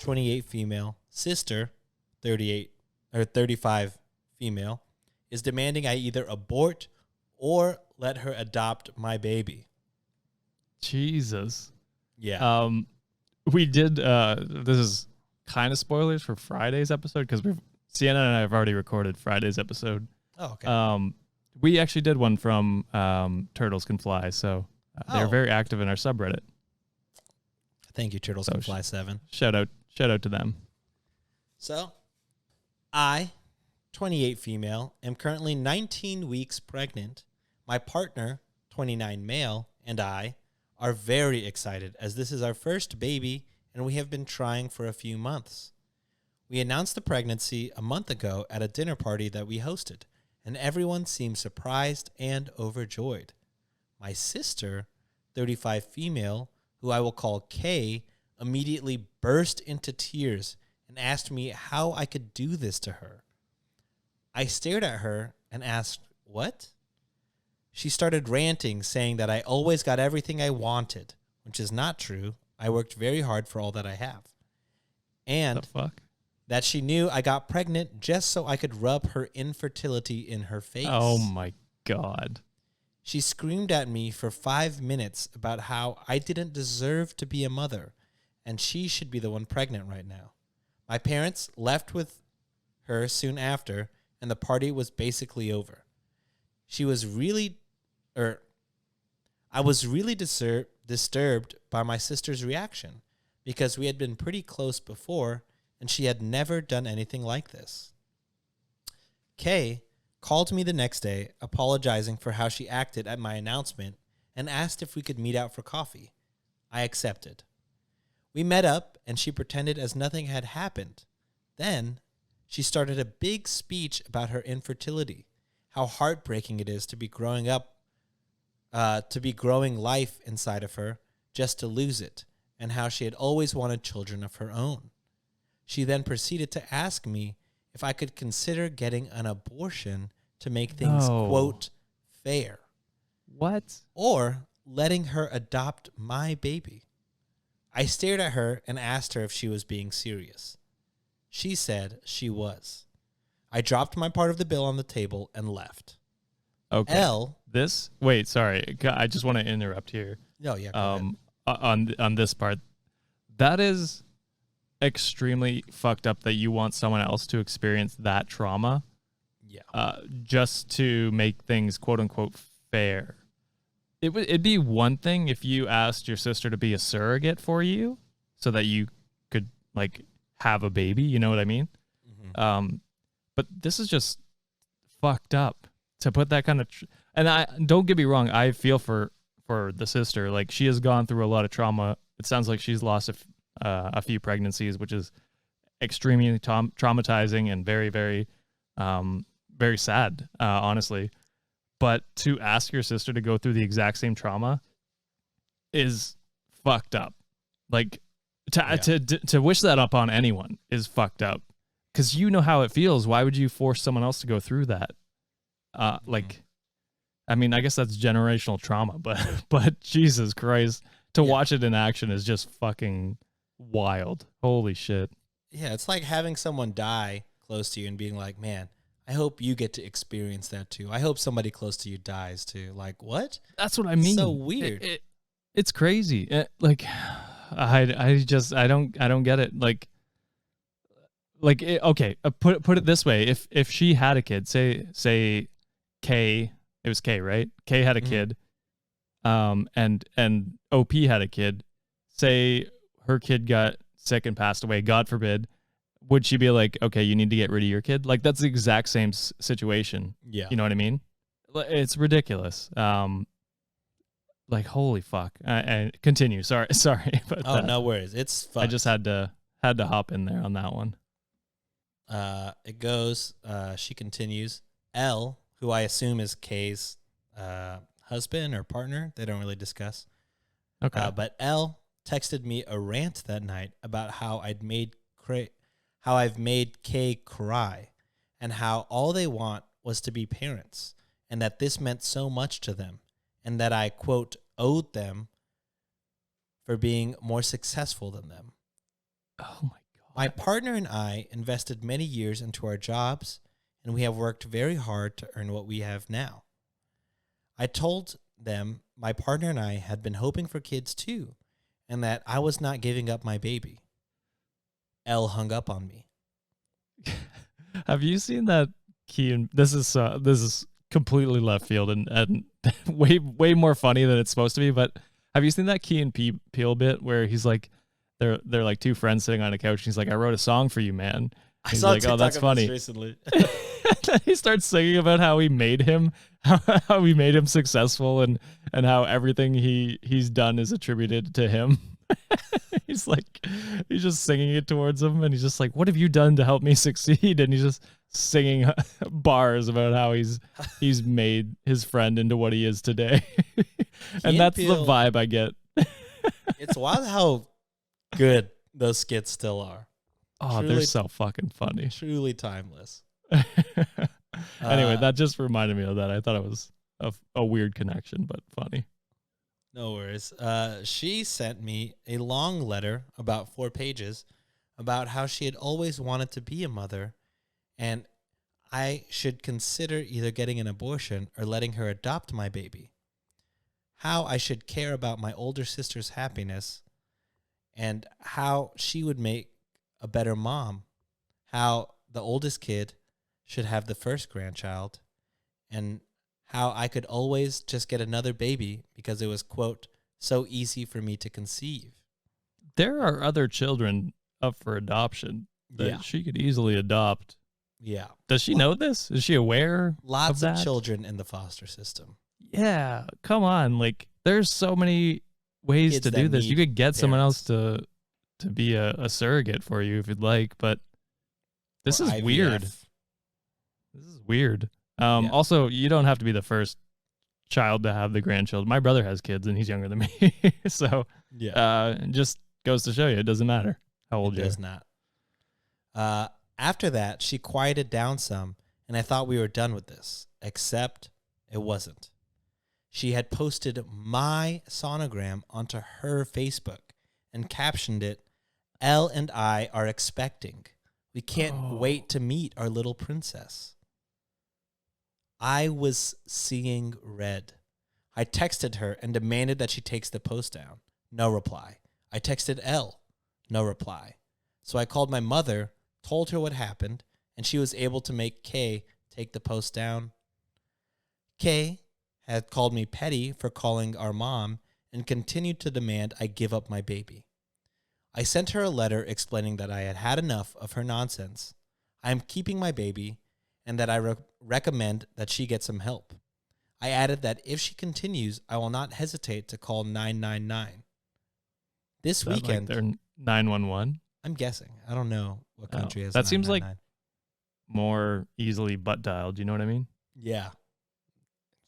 28 female, sister, 38 or 35 female, is demanding I either abort or let her adopt my baby. Jesus. Yeah. We did, this is kind of spoilers for Friday's episode because Sienna and I have already recorded Friday's episode. Oh, okay. We actually did one from Turtles Can Fly, so they're very active in our subreddit. Thank you, Turtles Can Fly 7. Shout out to them. So, I, 28 female, am currently 19 weeks pregnant. My partner, 29 male, and I are very excited as this is our first baby and we have been trying for a few months. We announced the pregnancy a month ago at a dinner party that we hosted, and everyone seemed surprised and overjoyed. My sister, 35 female, who I will call Kay, immediately burst into tears and asked me how I could do this to her. I stared at her and asked, "What?" She started ranting, saying that I always got everything I wanted, which is not true. I worked very hard for all that I have. And the fuck? That she knew I got pregnant just so I could rub her infertility in her face. Oh my God. She screamed at me for 5 minutes about how I didn't deserve to be a mother and she should be the one pregnant right now. My parents left with her soon after and the party was basically over. I was really disturbed by my sister's reaction because we had been pretty close before and she had never done anything like this. Kay called me the next day apologizing for how she acted at my announcement and asked if we could meet out for coffee. I accepted. We met up and she pretended as nothing had happened. Then she started a big speech about her infertility, how heartbreaking it is to be growing life inside of her just to lose it, and how she had always wanted children of her own. She then proceeded to ask me if I could consider getting an abortion to make things, quote, fair. What? Or letting her adopt my baby. I stared at her and asked her if she was being serious. She said she was. I dropped my part of the bill on the table and left. Okay. Wait, sorry. I just want to interrupt here. Oh, yeah. On this part. That is extremely fucked up that you want someone else to experience that trauma. Yeah. Just to make things quote unquote fair. It'd be one thing if you asked your sister to be a surrogate for you so that you could like have a baby, you know what I mean? Mm-hmm. But this is just fucked up to put that kind of and I don't get me wrong, I feel for the sister. Like she has gone through a lot of trauma. It sounds like she's lost a few pregnancies, which is extremely traumatizing and very, very, very sad, honestly. But to ask your sister to go through the exact same trauma is fucked up. Like to wish that upon anyone is fucked up because you know how it feels. Why would you force someone else to go through that? Like, I mean, I guess that's generational trauma, but Jesus Christ, to watch it in action is just fucking wild. Holy shit. Yeah, it's like having someone die close to you and being like, man, I hope you get to experience that too. I hope somebody close to you dies too. Like, what? That's what I mean. So weird. It's crazy. I don't get it. Okay, put it this way. If she had a kid, say Kay, it was Kay, right? Kay had a kid, and OP had a kid. Say her kid got sick and passed away, God forbid. Would she be like, okay, you need to get rid of your kid? Like, that's the exact same situation. Yeah. You know what I mean? It's ridiculous. Like, holy fuck. And continue. Sorry. But no worries. It's fun. I just had to hop in there on that one. It goes, she continues, L, who I assume is Kay's husband or partner. They don't really discuss. Okay. But L texted me a rant that night about how I've made Kay cry and how all they want was to be parents and that this meant so much to them and that I, quote, owed them for being more successful than them. Oh my My partner and I invested many years into our jobs, and we have worked very hard to earn what we have now. I told them my partner and I had been hoping for kids too, and that I was not giving up my baby. Elle hung up on me. Have you seen that Key and this is completely left field and way more funny than it's supposed to be, but have you seen that Key and Peele bit where he's like they're like two friends sitting on a couch and he's like, I wrote a song for you, man. I He's saw like, TikTok oh, that's of funny. this recently. He starts singing about how he made him, how we made him successful, and how everything he's done is attributed to him. He's just singing it towards him, and he's just like, "What have you done to help me succeed?" And he's just singing bars about how he's made his friend into what he is today. And that's the vibe I get. It's wild how good those skits still are. Oh, they're so fucking funny. Truly timeless. Anyway, that just reminded me of that. I thought it was a weird connection, but funny. No worries. She sent me a long letter, about 4 pages, about how she had always wanted to be a mother, and I should consider either getting an abortion or letting her adopt my baby. How I should care about my older sister's happiness, and how she would make a better mom. How the oldest kid should have the first grandchild, and how I could always just get another baby because it was, quote, so easy for me to conceive. There are other children up for adoption that she could easily adopt. Yeah. Does she know this? Is she aware Lots of that? of children in the foster system. Yeah, come on. Like, there's so many ways Kids to do that this. need You could get someone else parents. to be a surrogate for you if you'd like, but this Or is weird. IVF. This is weird. Yeah. Also, you don't have to be the first child to have the grandchildren. My brother has kids, and he's younger than me. So, it just goes to show you, it doesn't matter how old you are. It does not. After that, she quieted down some, and I thought we were done with this, except it wasn't. She had posted my sonogram onto her Facebook and captioned it, Elle and I are expecting. We can't wait to meet our little princess. I was seeing red. I texted her and demanded that she takes the post down. No reply. I texted Elle. No reply. So I called my mother, told her what happened, and she was able to make Kay take the post down. Kay had called me petty for calling our mom and continued to demand I give up my baby. I sent her a letter explaining that I had had enough of her nonsense. I am keeping my baby and that I recommend that she get some help. I added that if she continues, I will not hesitate to call 999. This weekend, like they're 911. I'm guessing. I don't know what country has that seems like 999. more easily butt dialed. You know what I mean? Yeah.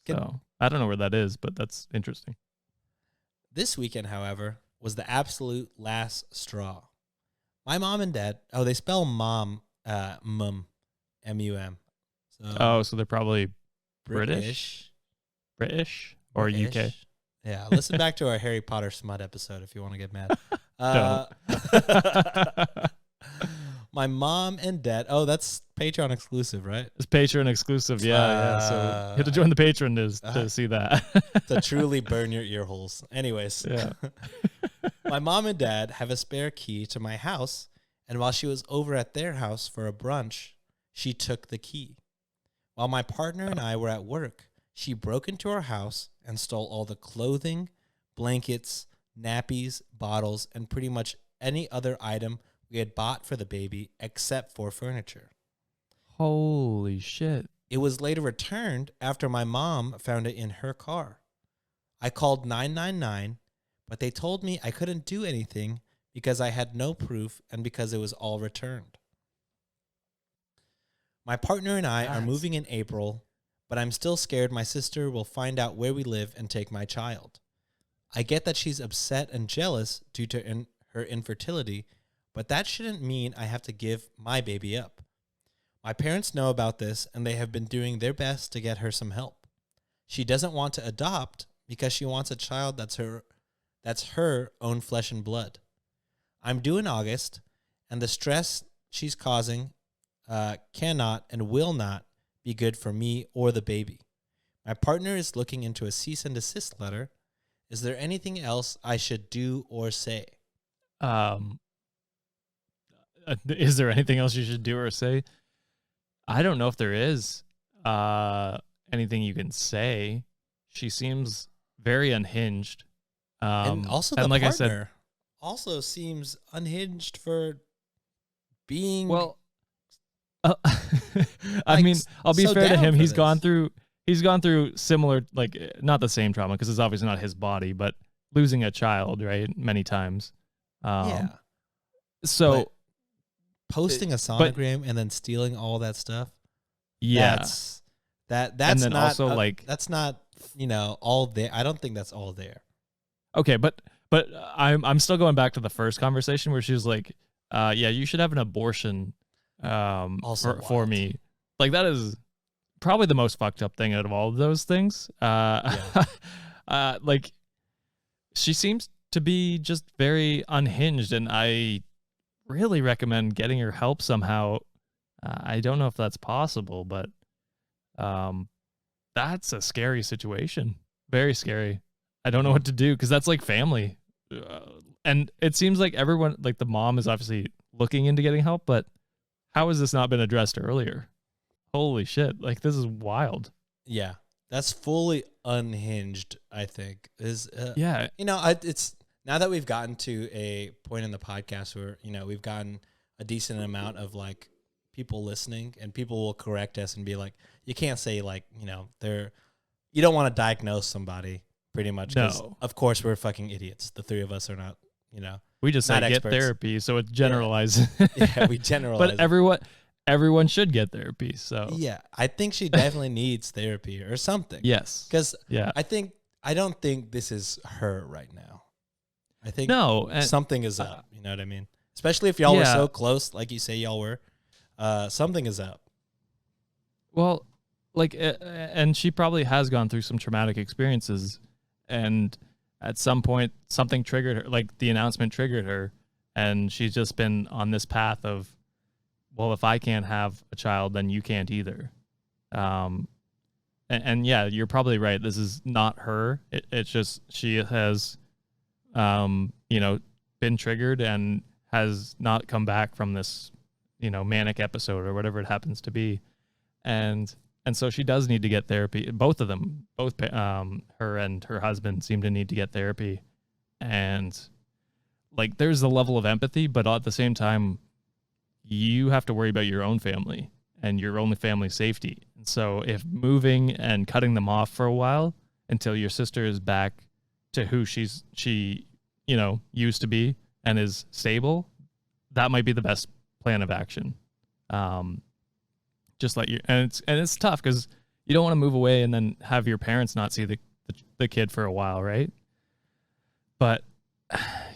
So I don't know where that is, but that's interesting. This weekend, however, was the absolute last straw. My mom and dad, they spell mum, mum, M-U-M. So they're probably British or British. UK. Yeah, listen back to our Harry Potter smut episode if you want to get mad. My mom and dad. Oh, that's Patreon exclusive, right? It's Patreon exclusive. Yeah. So you have to join the Patreon to see that. To truly burn your ear holes. Anyways, yeah. My mom and dad have a spare key to my house, and while she was over at their house for a brunch, she took the key. While my partner and I were at work, she broke into our house and stole all the clothing, blankets, nappies, bottles, and pretty much any other item we had bought for the baby except for furniture. Holy shit. It was later returned after my mom found it in her car. I called 999, but they told me I couldn't do anything because I had no proof and because it was all returned. My partner and I are moving in April, but I'm still scared my sister will find out where we live and take my child. I get that she's upset and jealous due to her infertility, but that shouldn't mean I have to give my baby up. My parents know about this, and they have been doing their best to get her some help. She doesn't want to adopt because she wants a child that's her own flesh and blood. I'm due in August, and the stress she's causing cannot and will not be good for me or the baby. My partner is looking into a cease and desist letter. Is there anything else I should do or say? Is there anything else you should do or say? I don't know if there is anything you can say. She seems very unhinged. And also the like partner I said, also seems unhinged for being I mean, I'll be so fair to down him. for He's gone this. through similar, like not the same trauma because it's obviously not his body, but losing a child, right? Many times. Yeah. So But posting a sonogram and then stealing all that stuff. yeah, That's and then not also like that's not, all there. I don't think that's all there. okay, but I'm still going back to the first conversation where she was like, yeah, you should have an abortion Also for wild. me. Like that is probably the most fucked up thing out of all of those things. Like she seems to be just very unhinged, and I really recommend getting her help somehow. I don't know if that's possible, but that's a scary situation. Very scary. I don't know what to do because that's like family. And it seems like everyone, like the mom is obviously looking into getting help, but how has this not been addressed earlier? Holy shit. Like this is wild. Yeah. That's fully unhinged, I think. Yeah. It's now that we've gotten to a point in the podcast where, we've gotten a decent amount of like people listening, and people will correct us and be like, you can't say like, you don't want to diagnose somebody pretty much. 'Cause No. of course we're fucking idiots. The three of us are not, We just say not get experts. therapy, so it's generalized. Yeah, we generalize. But everyone should get therapy. So Yeah, I think she definitely needs therapy or something. yes. Because Yeah. I don't think this is her right now. I think No. something is up. You know what I mean? Especially if y'all were Yeah. so close, like you say y'all were. Something is up. Well, like, and she probably has gone through some traumatic experiences, and at some point something triggered her, like the announcement triggered her, and she's just been on this path of, well, if I can't have a child, then you can't either. And yeah, you're probably right. This is not her. It's just she has, been triggered and has not come back from this, manic episode or whatever it happens to be. And so she does need to get therapy. Both of them, her and her husband seem to need to get therapy. And like, there's a level of empathy, but at the same time, you have to worry about your own family and your own family's safety. And so if moving and cutting them off for a while until your sister is back to who she used to be and is stable, that might be the best plan of action. Just like you, and it's tough because you don't want to move away and then have your parents not see the kid for a while, right? But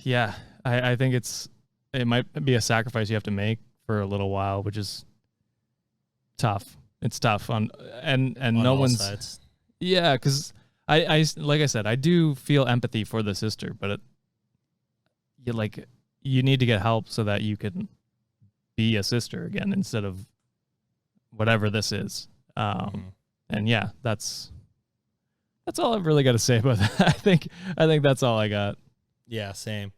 yeah, I think it might be a sacrifice you have to make for a little while, which is tough. It's tough and On no all one's sides. yeah, because I like I said, I do feel empathy for the sister, but you need to get help so that you can be a sister again instead of whatever this is. And yeah, that's all I've really got to say about that. I think that's all I got. Yeah, same.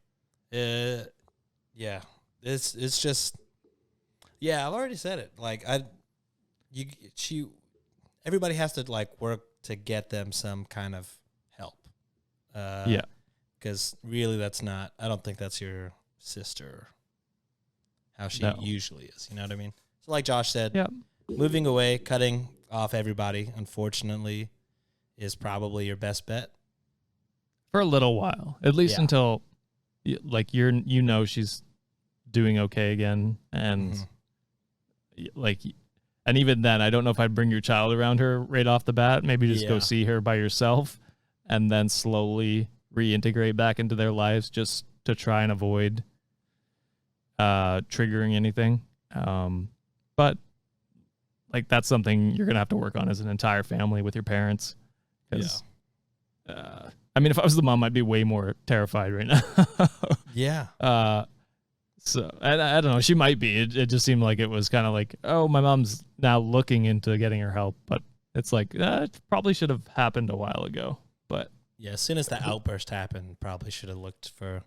Yeah, it's just, yeah, I've already said it. Like everybody has to like work to get them some kind of help. Yeah. Because really I don't think that's your sister, how she usually is. You know what I mean? So like Josh said, Yeah. moving away, cutting off everybody, unfortunately, is probably your best bet. For a little while, at least until like she's doing okay again. And like, and even then, I don't know if I'd bring your child around her right off the bat. Maybe just go see her by yourself and then slowly reintegrate back into their lives just to try and avoid triggering anything. But like, that's something you're going to have to work on as an entire family with your parents. Because, I mean, if I was the mom, I'd be way more terrified right now. Yeah. So I don't know. She might be. It just seemed like it was kind of like, oh, my mom's now looking into getting her help, but it's like it probably should have happened a while ago. But yeah, as soon as the outburst happened, probably should have looked for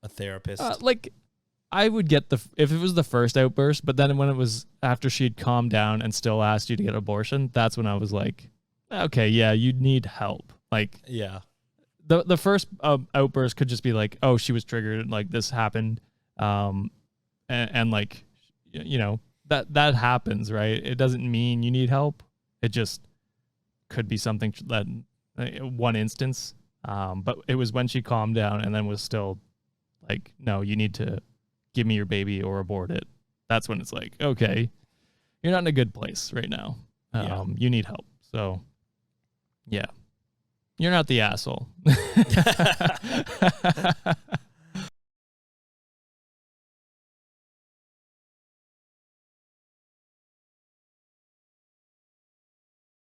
a therapist. Like I would get if it was the first outburst, but then when it was after she'd calmed down and still asked you to get an abortion, that's when I was like, okay, yeah, you need help. Like, yeah, the first outburst could just be like, oh, she was triggered, like this happened, and like, you know, that happens, right? It doesn't mean you need help. It just could be something that one instance, but it was when she calmed down and then was still like, no, you need to give me your baby or abort it. That's when it's like, okay, you're not in a good place right now. You need help. So, yeah, you're not the asshole.